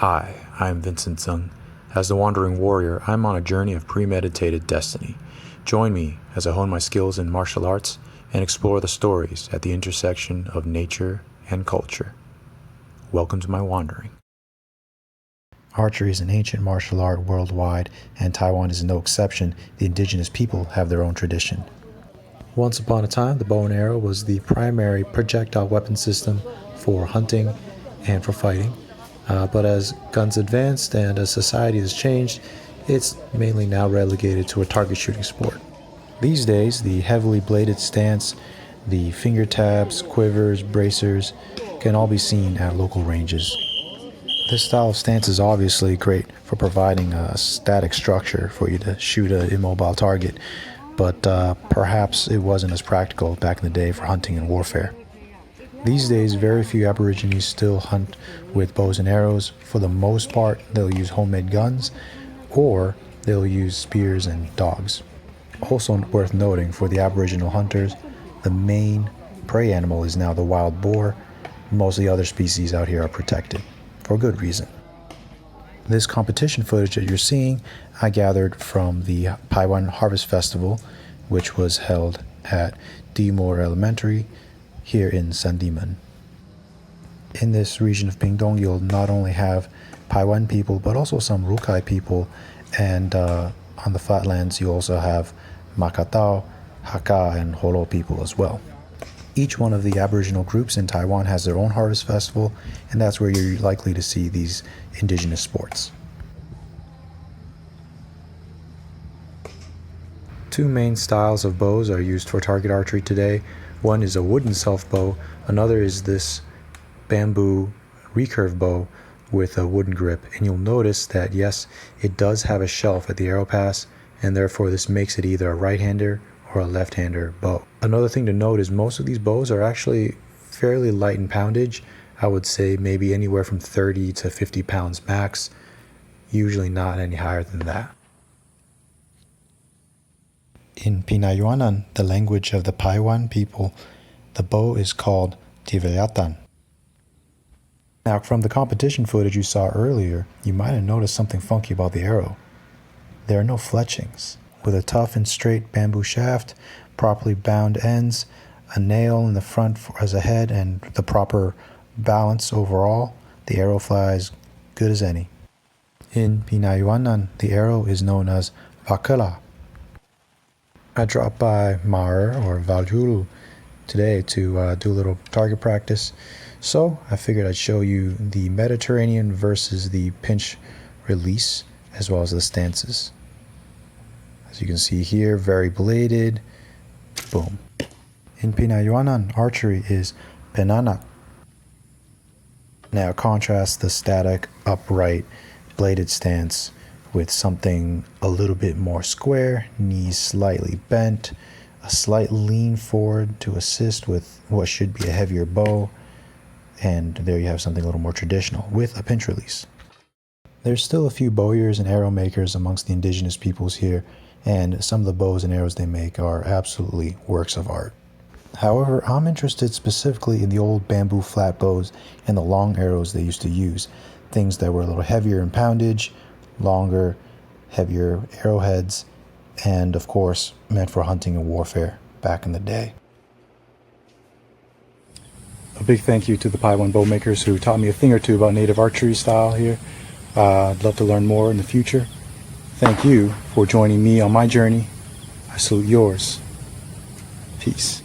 Hi, I'm Vincent Zeng. As the Wandering Warrior, I'm on a journey of premeditated destiny. Join me as I hone my skills in martial arts and explore the stories at the intersection of nature and culture. Welcome to my wandering. Archery is an ancient martial art worldwide, and Taiwan is no exception. The indigenous people have their own tradition. Once upon a time, the bow and arrow was the primary projectile weapon system for hunting and for fighting. But as guns advanced and as society has changed, it's mainly now relegated to a target shooting sport. These days, the heavily bladed stance, the finger tabs, quivers, bracers can all be seen at local ranges. This style of stance is obviously great for providing a static structure for you to shoot an immobile target, but perhaps it wasn't as practical back in the day for hunting and warfare. These days, very few Aborigines still hunt with bows and arrows. For the most part, they'll use homemade guns, or they'll use spears and dogs. Also worth noting for the Aboriginal hunters, the main prey animal is now the wild boar. Most of the other species out here are protected, for good reason. This competition footage that you're seeing, I gathered from the Paiwan Harvest Festival, which was held at Timor Elementary, here in Sandiman. In this region of Pingdong, you'll not only have Paiwan people, but also some Rukai people, and on the flatlands you also have Makatao, Hakka, and Holo people as well. Each one of the Aboriginal groups in Taiwan has their own harvest festival, and that's where you're likely to see these indigenous sports. Two main styles of bows are used for target archery today. One is a wooden self-bow, another is this bamboo recurve bow with a wooden grip. And you'll notice that yes, it does have a shelf at the arrow pass, and therefore this makes it either a right-hander or a left-hander bow. Another thing to note is most of these bows are actually fairly light in poundage. I would say maybe anywhere from 30 to 50 pounds max, usually not any higher than that. In Pinayuanan, the language of the Paiwan people, the bow is called Tivayatan. Now, from the competition footage you saw earlier, you might have noticed something funky about the arrow. There are no fletchings. With a tough and straight bamboo shaft, properly bound ends, a nail in the front as a head, and the proper balance overall, the arrow flies good as any. In Pinayuanan, the arrow is known as Vakala. I dropped by Mar or Valjulu today to do a little target practice, so I figured I'd show you the Mediterranean versus the pinch release, as well as the stances. As you can see here, very bladed, boom. In Pinayuanan, archery is penanak. Now contrast the static, upright, bladed stance with something a little bit more square, knees slightly bent, a slight lean forward to assist with what should be a heavier bow, and there you have something a little more traditional with a pinch release. There's still a few bowyers and arrow makers amongst the indigenous peoples here, and some of the bows and arrows they make are absolutely works of art. However, I'm interested specifically in the old bamboo flat bows and the long arrows they used to use, things that were a little heavier in poundage, longer, heavier arrowheads, and of course meant for hunting and warfare back in the day. A big thank you to the Paiwan bow makers who taught me a thing or two about native archery style here. I'd love to learn more in the future. Thank you for joining me on my journey. I salute yours. Peace.